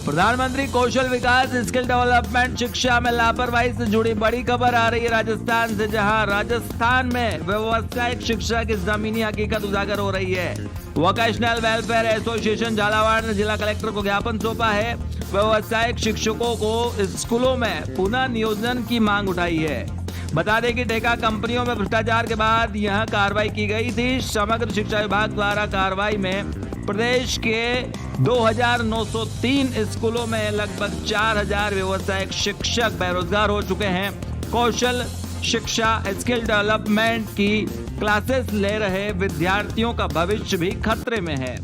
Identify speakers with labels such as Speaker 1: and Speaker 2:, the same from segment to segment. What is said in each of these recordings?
Speaker 1: प्रधानमंत्री कौशल विकास skill development शिक्षा में लापरवाही से जुड़ी बड़ी खबर आ रही है राजस्थान से, जहां राजस्थान में व्यावसायिक शिक्षा की जमीनी हकीकत उजागर हो रही है। वोकेशनल वेलफेयर एसोसिएशन झालावाड़ ने जिला कलेक्टर को ज्ञापन सौंपा है। व्यावसायिक शिक्षकों को स्कूलों में पुनः नियोजन की मांग उठाई है। बता दें कि ठेका कंपनियों में भ्रष्टाचार के बाद यह कार्रवाई की गई थी। समग्र शिक्षा विभाग द्वारा कार्रवाई में प्रदेश के 2903 स्कूलों में लगभग 4000 व्यावसायिक शिक्षक बेरोजगार हो चुके हैं। कौशल शिक्षा स्किल डेवलपमेंट की क्लासेस ले रहे विद्यार्थियों का भविष्य भी खतरे में है।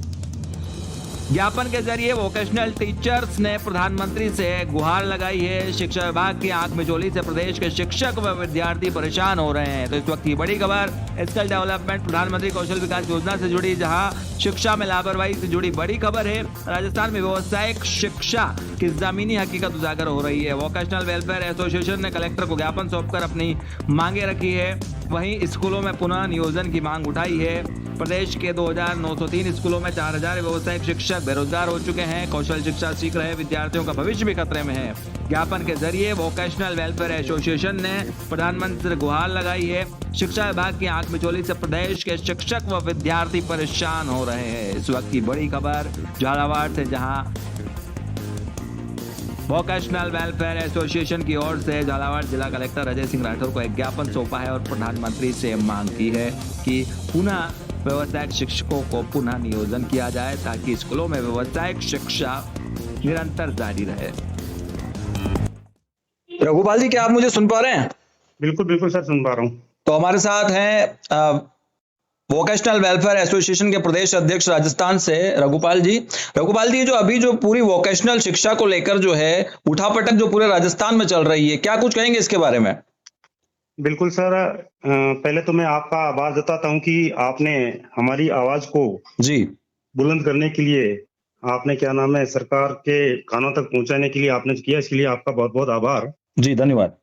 Speaker 1: ज्ञापन के जरिए वोकेशनल टीचर्स ने प्रधानमंत्री से गुहार लगाई है। शिक्षा विभाग की आंख मिचौली से प्रदेश के शिक्षक व विद्यार्थी परेशान हो रहे हैं। तो इस वक्त की बड़ी खबर स्किल डेवलपमेंट प्रधानमंत्री कौशल विकास योजना से जुड़ी, जहां शिक्षा में लापरवाही से जुड़ी बड़ी खबर है। राजस्थान में व्यावसायिक शिक्षा की जमीनी हकीकत उजागर हो रही है। वोकेशनल वेलफेयर एसोसिएशन ने कलेक्टर को ज्ञापन सौंपकर अपनी मांगे रखी है। वहीं स्कूलों में पुनः नियोजन की मांग उठाई है। प्रदेश के 2903 स्कूलों में 4000 व्यावसायिक शिक्षक बेरोजगार हो चुके हैं। कौशल शिक्षा सीख रहे विद्यार्थियों का भविष्य भी खतरे में है। ज्ञापन के जरिए वोकेशनल वेलफेयर एसोसिएशन ने प्रधानमंत्री से गुहार लगाई है। शिक्षा विभाग की आंख मिचौली से प्रदेश के शिक्षक व विद्यार्थी परेशान हो रहे हैं। इस वक्त की बड़ी खबर झालावाड़ से, जहां वोकेशनल वेलफेयर एसोसिएशन की ओर से झालावाड़ जिला कलेक्टर अजय सिंह राठौर को एक ज्ञापन सौंपा है और प्रधानमंत्री से मांग की है कि पुनः व्यावसायिक शिक्षकों को पुनः नियोजन किया जाए ताकि स्कूलों में व्यावसायिक शिक्षा निरंतर जारी रहे।
Speaker 2: रघुपाल जी, क्या आप मुझे सुन पा रहे हैं?
Speaker 3: बिल्कुल बिल्कुल सर, सुन पा रहा हूँ।
Speaker 2: तो हमारे साथ हैं वोकेशनल वेलफेयर एसोसिएशन के प्रदेश अध्यक्ष राजस्थान से रघुपाल जी। रघुपाल जी, जो पूरी वोकेशनल शिक्षा को लेकर जो है उठापटक जो पूरे राजस्थान में चल रही है, क्या कुछ कहेंगे इसके बारे में?
Speaker 3: बिल्कुल सर, पहले तो मैं आपका आभार जताता हूँ कि आपने हमारी आवाज को
Speaker 2: जी
Speaker 3: बुलंद करने के लिए, आपने क्या नाम है, सरकार के कानों तक पहुंचाने के लिए आपने किया, इसके लिए आपका बहुत बहुत आभार।
Speaker 2: जी, धन्यवाद।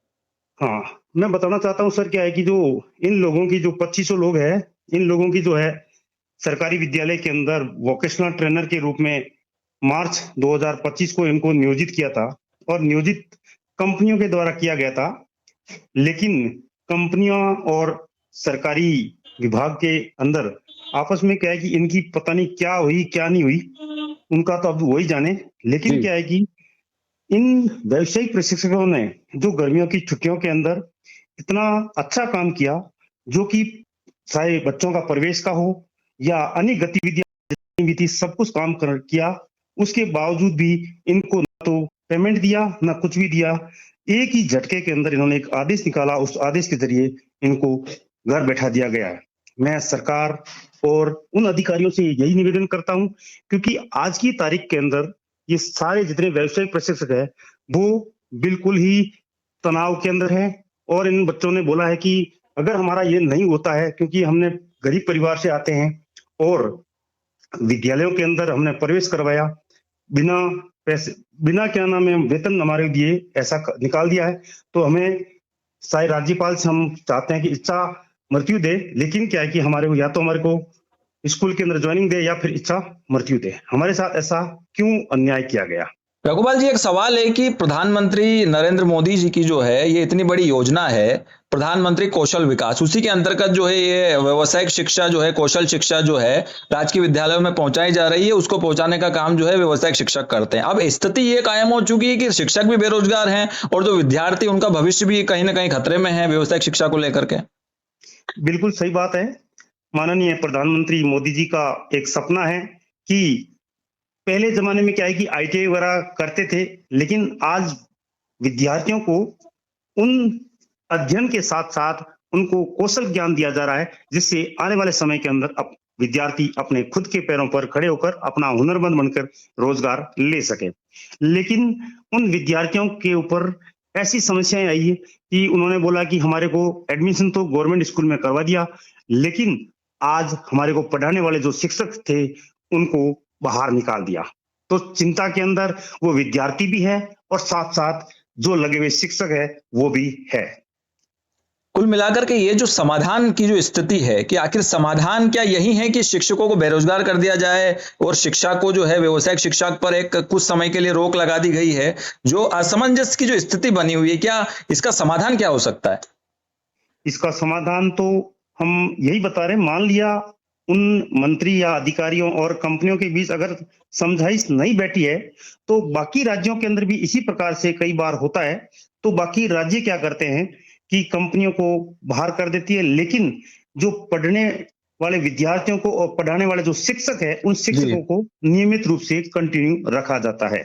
Speaker 3: हाँ, मैं बताना चाहता हूँ सर, क्या है कि जो इन लोगों की जो 2500 लोग हैं, इन लोगों की जो है सरकारी विद्यालय के अंदर वोकेशनल ट्रेनर के रूप में मार्च 2025 को इनको नियोजित किया था और नियोजित कंपनियों के द्वारा किया गया था। लेकिन कंपनियां और सरकारी विभाग के अंदर आपस में क्या है कि इनकी पता नहीं क्या हुई क्या नहीं हुई, उनका तो अब वही जाने। लेकिन क्या है कि इन व्यावसायिक प्रशिक्षकों ने जो गर्मियों की छुट्टियों के अंदर इतना अच्छा काम किया, जो कि चाहे बच्चों का प्रवेश का हो या अन्य गतिविधियां भी थी, सब कुछ काम किया। उसके बावजूद भी इनको न तो पेमेंट दिया न कुछ भी दिया। एक ही झटके के अंदर इन्होंने एक आदेश निकाला, उस आदेश के जरिए इनको घर बैठा दिया गया है। मैं सरकार और उन अधिकारियों से यही निवेदन करता हूं, क्योंकि आज की तारीख के अंदर ये सारे जितने व्यावसायिक प्रशिक्षक है वो बिल्कुल ही तनाव के अंदर है। और इन बच्चों ने बोला है कि अगर हमारा ये नहीं होता है, क्योंकि हमने गरीब परिवार से आते हैं और विद्यालयों के अंदर हमने प्रवेश करवाया बिना पैसे, बिना क्या नाम है वेतन हमारे दिए, ऐसा निकाल दिया है। तो हमें शायद राज्यपाल से हम चाहते हैं कि इच्छा मृत्यु दे, लेकिन क्या है कि हमारे को या तो हमारे को स्कूल के अंदर ज्वाइनिंग दे या फिर इच्छा मृत्यु दे। हमारे साथ ऐसा क्यों अन्याय किया गया?
Speaker 2: रघुपाल जी, एक सवाल है कि प्रधानमंत्री नरेंद्र मोदी जी की जो है ये इतनी बड़ी योजना है प्रधानमंत्री कौशल विकास, उसी के अंतर्गत जो है ये व्यावसायिक शिक्षा जो है, कौशल शिक्षा जो है राजकीय विद्यालयों में पहुंचाई जा रही है। उसको पहुंचाने का काम जो है व्यावसायिक शिक्षक करते हैं। अब स्थिति ये कायम हो चुकी है कि शिक्षक भी बेरोजगार हैं और जो विद्यार्थी उनका भविष्य भी कहीं ना कहीं खतरे में है व्यावसायिक शिक्षा को लेकर के।
Speaker 3: बिल्कुल सही बात है। माननीय प्रधानमंत्री मोदी जी का एक सपना है कि पहले जमाने में क्या है कि ITI वगैरह करते थे, लेकिन आज विद्यार्थियों को उन अध्ययन के साथ साथ उनको कौशल ज्ञान दिया जा रहा है, जिससे आने वाले समय के अंदर विद्यार्थी अपने खुद के पैरों पर खड़े होकर अपना हुनरमंद बनकर रोजगार ले सके। लेकिन उन विद्यार्थियों के ऊपर ऐसी समस्याएं आई है कि उन्होंने बोला कि हमारे को एडमिशन तो गवर्नमेंट स्कूल में करवा दिया, लेकिन आज हमारे को पढ़ाने वाले जो शिक्षक थे उनको बाहर निकाल दिया। तो चिंता के अंदर वो विद्यार्थी भी है और साथ साथ जो लगे हुए शिक्षक है वो भी है।
Speaker 2: कुल मिलाकर के ये जो समाधान की जो स्थिति है कि आखिर समाधान क्या यही है कि शिक्षकों को बेरोजगार कर दिया जाए और शिक्षा को जो है व्यावसायिक शिक्षा पर एक कुछ समय के लिए रोक लगा दी गई है, जो असमंजस की जो स्थिति बनी हुई है, क्या इसका समाधान क्या हो सकता है?
Speaker 3: इसका समाधान तो हम यही बता रहे हैं, मान लिया उन मंत्री या अधिकारियों और कंपनियों के बीच अगर समझाइश नहीं बैठी है, तो बाकी राज्यों के अंदर भी इसी प्रकार से कई बार होता है। तो बाकी राज्य क्या करते हैं कि कंपनियों को बाहर कर देती है, लेकिन जो पढ़ने वाले विद्यार्थियों को और पढ़ाने वाले जो शिक्षक है, उन शिक्षकों को नियमित रूप से कंटिन्यू रखा जाता है।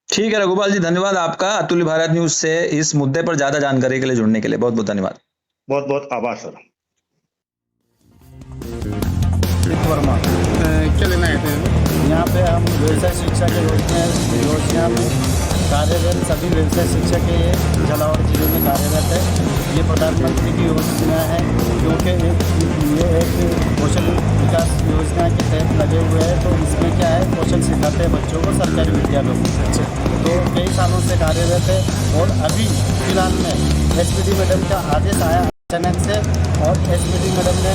Speaker 2: ठीक है रघुपाल जी, धन्यवाद आपका अतुल्य भारत न्यूज से इस मुद्दे पर ज्यादा जानकारी के लिए जुड़ने के लिए। बहुत बहुत धन्यवाद।
Speaker 3: बहुत बहुत आभार सर।
Speaker 4: वर्मा
Speaker 5: क्या लेना है?
Speaker 4: यहाँ पे हम व्यवसाय शिक्षा के योजना में कार्यरत सभी व्यवसाय शिक्षक ये झालावाड़ जिले में कार्यरत है। ये प्रधानमंत्री की योजना है, क्योंकि ये एक कौशल विकास योजना के तहत लगे हुए हैं। तो इसमें क्या है, कौशल सिखाते हैं बच्चों को सरकारी विद्यालयों में। तो कई सालों से कार्यरत है और अभी फिलहाल में एसपीडी मैडम का आदेश आया अचानक से, और एसपीडी मैडम ने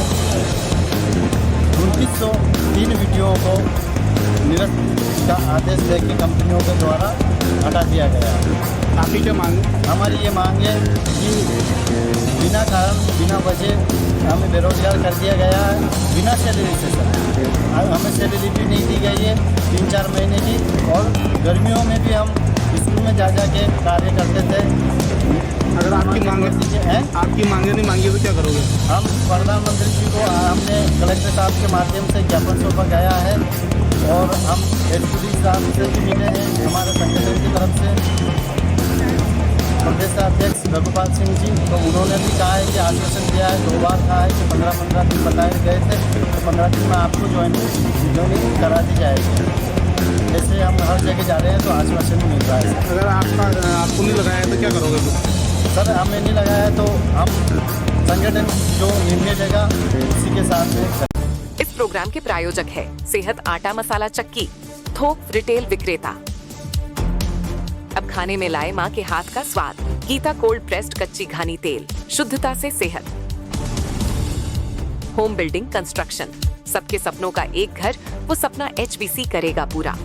Speaker 4: 2903 वीडियो को निरस्त का आदेश देकर कंपनियों के द्वारा हटा दिया गया।
Speaker 5: आपकी क्या मांग है?
Speaker 4: हमारी ये मांग है कि बिना कारण बिना वजह हमें बेरोजगार कर दिया गया है, बिना सैलरी से सर। हमें सैलरी भी नहीं दी गई है 3-4 महीने की, और गर्मियों में भी हम स्कूल में जा के कार्य करते थे।
Speaker 5: अगर आपकी मांगे आपकी मांगे नहीं मांगी तो क्या करोगे?
Speaker 4: हम प्रधानमंत्री जी को हमने कलेक्टर साहब के माध्यम से ज्ञापन सौंपा गया है, और हम एसपीडी साहब से भी मिले हैं हमारे संगठन की तरफ से, प्रदेश अध्यक्ष रघुपाल सिंह जी। तो उन्होंने भी कहा है कि आश्वासन दिया है, 2 बार कहा है कि 15 दिन बताए गए थे, तो 15 दिन में आपको ज्वाइनिंग करा दी जाएगी। जैसे हम हर जगह जा रहे हैं तो आश्वासन मिल रहा है।
Speaker 5: अगर आपको नहीं लगाया तो क्या करोगे?
Speaker 4: सर हमें नहीं लगाया तो हम संगठन जो निर्णय लेगा उसी के साथ में।
Speaker 6: इस प्रोग्राम के प्रायोजक है सेहत आटा मसाला चक्की, थोक रिटेल विक्रेता। अब खाने में लाए माँ के हाथ का स्वाद। गीता कोल्ड प्रेस्ड कच्ची घानी तेल, शुद्धता से सेहत। होम बिल्डिंग कंस्ट्रक्शन, सबके सपनों का एक घर, वो सपना HBC करेगा पूरा।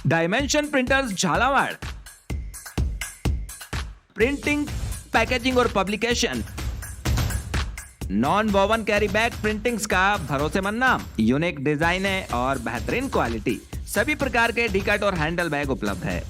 Speaker 1: Dimension printers Jhalawar, printing, packaging और publication, non woven carry bag printings का भरोसेमंद नाम, यूनिक डिजाइन और बेहतरीन क्वालिटी, सभी प्रकार के डी कट और हैंडल बैग उपलब्ध है।